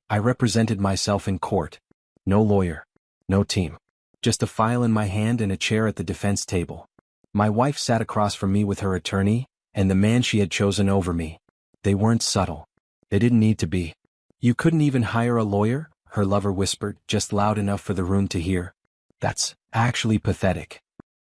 I represented myself in court. No lawyer. No team. Just a file in my hand and a chair at the defense table. My wife sat across from me with her attorney, and the man she had chosen over me. They weren't subtle. They didn't need to be. You couldn't even hire a lawyer? Her lover whispered, just loud enough for the room to hear. That's actually pathetic.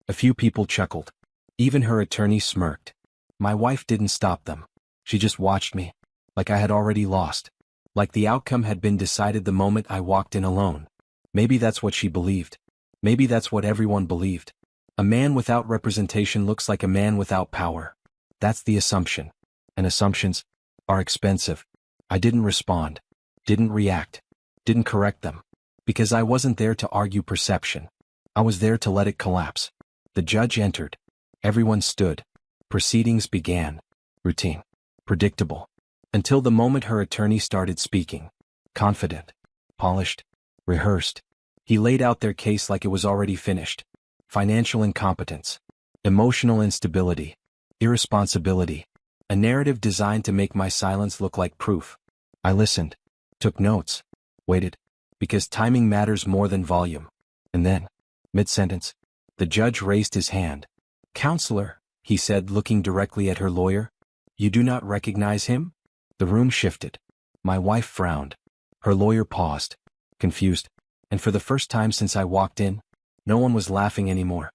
A few people chuckled. Even her attorney smirked. My wife didn't stop them. She just watched me. Like I had already lost. Like the outcome had been decided the moment I walked in alone. Maybe that's what she believed. Maybe that's what everyone believed. A man without representation looks like a man without power. That's the assumption. And assumptions are expensive. I didn't respond. Didn't react. Didn't correct them. Because I wasn't there to argue perception. I was there to let it collapse. The judge entered. Everyone stood. Proceedings began. Routine. Predictable. Until the moment her attorney started speaking. Confident. Polished. Rehearsed. He laid out their case like it was already finished. Financial incompetence. Emotional instability. Irresponsibility. A narrative designed to make my silence look like proof. I listened. Took notes. Waited. Because timing matters more than volume. And then, mid-sentence, the judge raised his hand. "Counselor," he said, looking directly at her lawyer, "you do not recognize him?" The room shifted. My wife frowned. Her lawyer paused, confused, and for the first time since I walked in, no one was laughing anymore.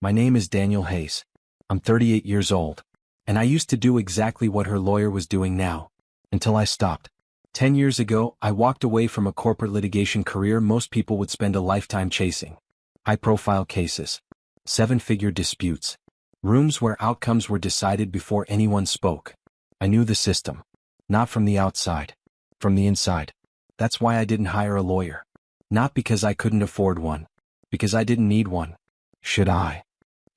"My name is Daniel Hayes. I'm 38 years old, and I used to do exactly what her lawyer was doing now, until I stopped. 10 years ago, I walked away from a corporate litigation career most people would spend a lifetime chasing. High-profile cases. 7-figure disputes. Rooms where outcomes were decided before anyone spoke. I knew the system. Not from the outside. From the inside. That's why I didn't hire a lawyer. Not because I couldn't afford one. Because I didn't need one. Should I?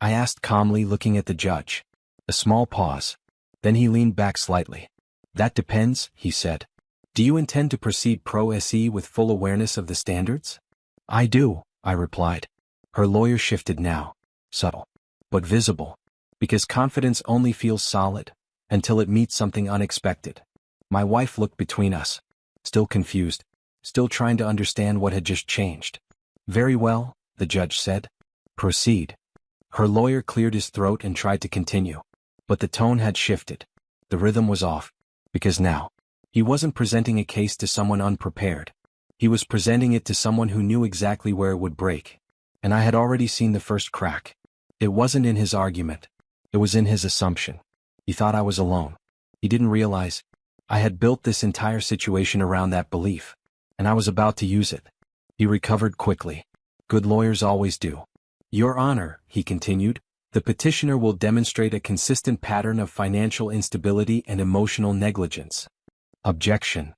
I asked calmly, looking at the judge. A small pause. Then he leaned back slightly. "That depends," he said. "Do you intend to proceed pro se with full awareness of the standards?" "I do," I replied. Her lawyer shifted now. Subtle. But visible. Because confidence only feels solid until it meets something unexpected. My wife looked between us. Still confused. Still trying to understand what had just changed. "Very well," the judge said. "Proceed." Her lawyer cleared his throat and tried to continue. But the tone had shifted. The rhythm was off. Because now, he wasn't presenting a case to someone unprepared. He was presenting it to someone who knew exactly where it would break. And I had already seen the first crack. It wasn't in his argument. It was in his assumption. He thought I was alone. He didn't realize I had built this entire situation around that belief. And I was about to use it. He recovered quickly. Good lawyers always do. "Your Honor," he continued, "the petitioner will demonstrate a consistent pattern of financial instability and emotional negligence." Objection.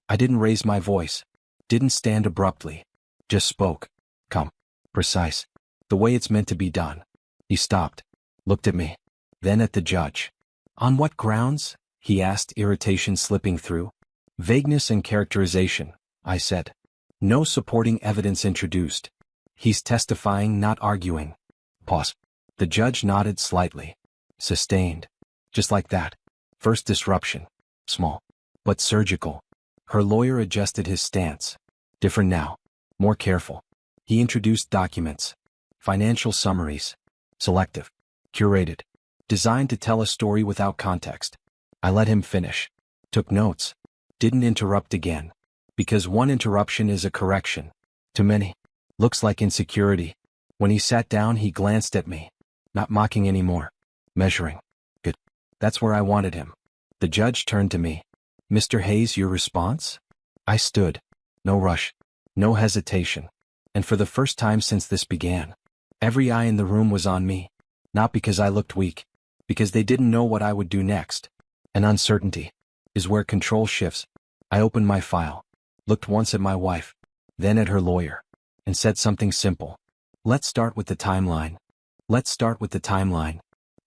I didn't raise my voice. Didn't stand abruptly. Just spoke. Calm. Precise. The way it's meant to be done. He stopped. Looked at me. Then at the judge. "On what grounds?" he asked, irritation slipping through. "Vagueness and characterization," I said. "No supporting evidence introduced. He's testifying, not arguing." Pause. The judge nodded slightly. Sustained. Just like that. First disruption. Small. But surgical. Her lawyer adjusted his stance. Different now. More careful. He introduced documents. Financial summaries. Selective. Curated. Designed to tell a story without context. I let him finish. Took notes. Didn't interrupt again. Because one interruption is a correction. Too many. Looks like insecurity. When he sat down, he glanced at me. Not mocking anymore. Measuring. Good. That's where I wanted him. The judge turned to me. "Mr. Hayes, your response?" I stood. No rush. No hesitation. And for the first time since this began, every eye in the room was on me. Not because I looked weak. Because they didn't know what I would do next. And uncertainty is where control shifts. I opened my file. Looked once at my wife. Then at her lawyer. And said something simple. "Let's start with the timeline." Let's start with the timeline.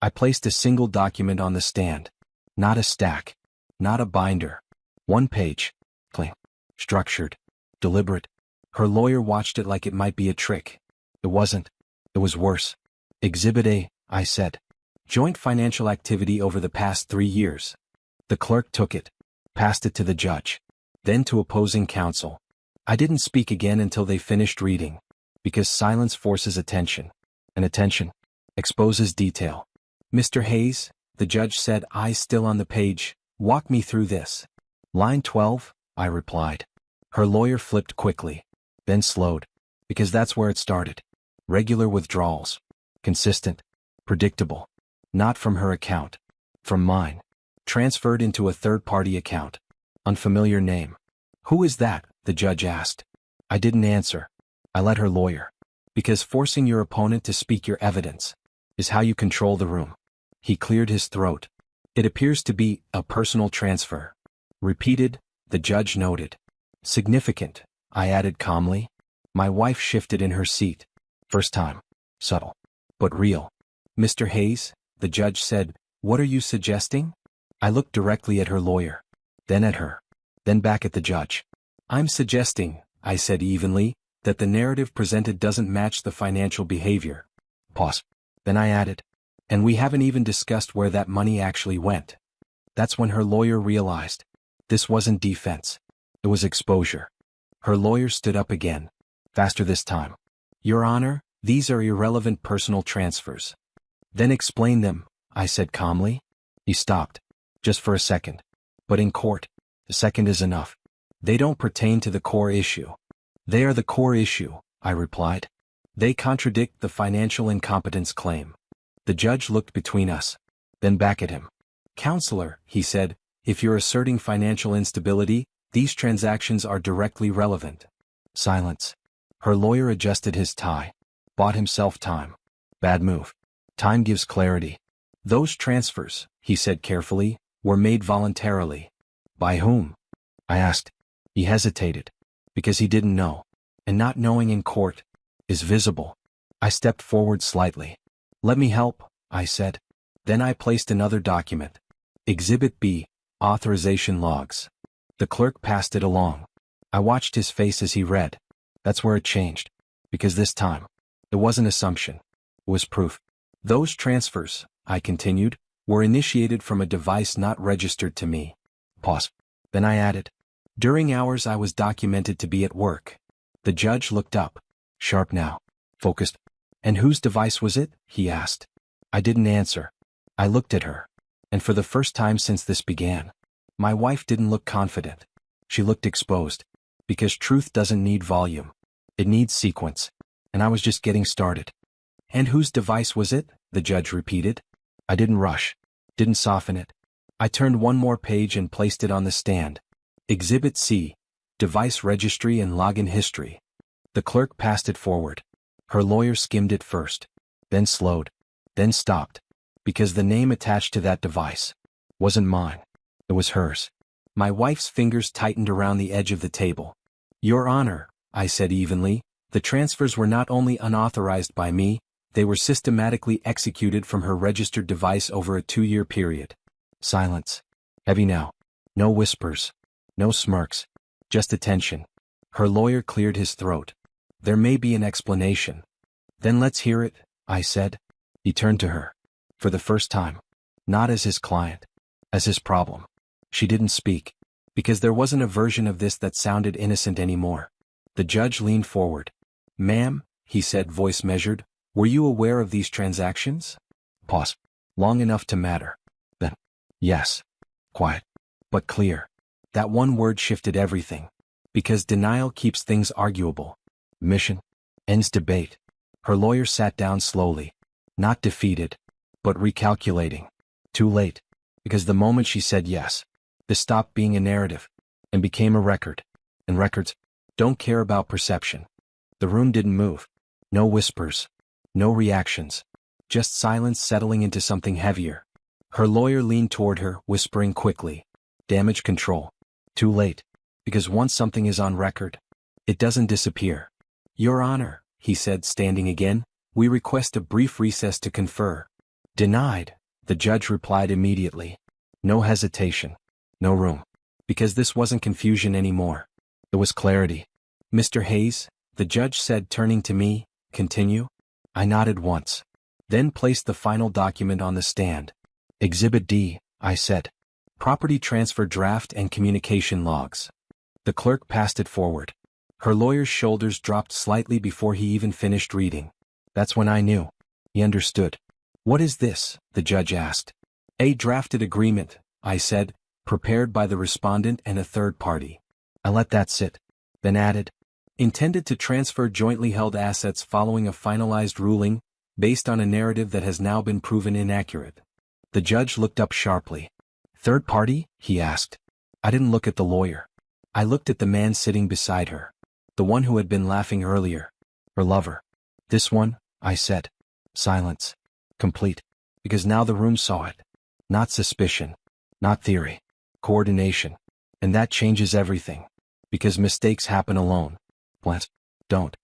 I placed a single document on the stand. Not a stack. Not a binder. One page. Clean. Structured. Deliberate. Her lawyer watched it like it might be a trick. It wasn't. It was worse. "Exhibit A," I said. "Joint financial activity over the past 3 years." The clerk took it. Passed it to the judge. then to opposing counsel. I didn't speak again until they finished reading, because silence forces attention, and attention exposes detail. Mr. Hayes, the judge said, eyes still on the page, walk me through this. Line 12, I replied. Her lawyer flipped quickly, then slowed, because that's where it started. Regular withdrawals. Consistent. Predictable. Not from her account. From mine. Transferred into a third-party account. Unfamiliar name. Who is that? The judge asked. I didn't answer. I let her lawyer. Because forcing your opponent to speak your evidence is how you control the room. He cleared his throat. It appears to be a personal transfer. Repeated, the judge noted. Significant, I added calmly. My wife shifted in her seat. First time. Subtle. But real. Mr. Hayes, the judge said, what are you suggesting? I looked directly at her lawyer. Then at her. Then back at the judge. I'm suggesting, I said evenly, that the narrative presented doesn't match the financial behavior. Pause. Then I added. And we haven't even discussed where that money actually went. That's when her lawyer realized. This wasn't defense. It was exposure. Her lawyer stood up again. Faster this time. Your Honor, these are irrelevant personal transfers. Then explain them, I said calmly. He stopped. Just for a second. But in court, a second is enough. They don't pertain to the core issue. They are the core issue, I replied. They contradict the financial incompetence claim. The judge looked between us, then back at him. Counselor, he said, if you're asserting financial instability, these transactions are directly relevant. Silence. Her lawyer adjusted his tie. Bought himself time. Bad move. Time gives clarity. Those transfers, he said carefully, were made voluntarily. By whom? I asked. He hesitated. Because he didn't know. And not knowing in court is visible. I stepped forward slightly. Let me help, I said. Then I placed another document. Exhibit B, authorization logs. The clerk passed it along. I watched his face as he read. That's where it changed. Because this time, it wasn't assumption. It was proof. Those transfers, I continued, were initiated from a device not registered to me. Pause. Then I added. During hours I was documented to be at work. The judge looked up. Sharp now. Focused. And whose device was it? He asked. I didn't answer. I looked at her. And for the first time since this began, my wife didn't look confident. She looked exposed. Because truth doesn't need volume. It needs sequence. And I was just getting started. And whose device was it? The judge repeated. I didn't rush. Didn't soften it. I turned one more page and placed it on the stand. Exhibit C, device registry and login history. The clerk passed it forward. Her lawyer skimmed it first. Then slowed. Then stopped. Because the name attached to that device wasn't mine. It was hers. My wife's fingers tightened around the edge of the table. Your Honor, I said evenly, the transfers were not only unauthorized by me, they were systematically executed from her registered device over a 2-year period. Silence. Heavy now. No whispers. No smirks. Just attention. Her lawyer cleared his throat. There may be an explanation. Then let's hear it, I said. He turned to her. For the first time. Not as his client. As his problem. She didn't speak. Because there wasn't a version of this that sounded innocent anymore. The judge leaned forward. Ma'am, he said, voice measured, were you aware of these transactions? Pause. Long enough to matter. Then. Yes. Quiet. But clear. That one word shifted everything. Because denial keeps things arguable. Mission. Ends debate. Her lawyer sat down slowly. Not defeated. But recalculating. Too late. Because the moment she said yes, this stopped being a narrative. And became a record. And records don't care about perception. The room didn't move. No whispers. No reactions. Just silence settling into something heavier. Her lawyer leaned toward her, whispering quickly. Damage control. Too late. Because once something is on record, it doesn't disappear. Your Honor, he said, standing again, we request a brief recess to confer. Denied, the judge replied immediately. No hesitation. No room. Because this wasn't confusion anymore. It was clarity. Mr. Hayes, the judge said, turning to me, continue? I nodded once. Then placed the final document on the stand. Exhibit D, I said. Property transfer draft and communication logs. The clerk passed it forward. Her lawyer's shoulders dropped slightly before he even finished reading. That's when I knew. He understood. What is this? The judge asked. A drafted agreement, I said, prepared by the respondent and a third party. I let that sit. Then added, intended to transfer jointly held assets following a finalized ruling, based on a narrative that has now been proven inaccurate. The judge looked up sharply. Third party? He asked. I didn't look at the lawyer. I looked at the man sitting beside her. The one who had been laughing earlier. Her lover. This one, I said. Silence. Complete. Because now the room saw it. Not suspicion. Not theory. Coordination. And that changes everything. Because mistakes happen alone. What? Don't.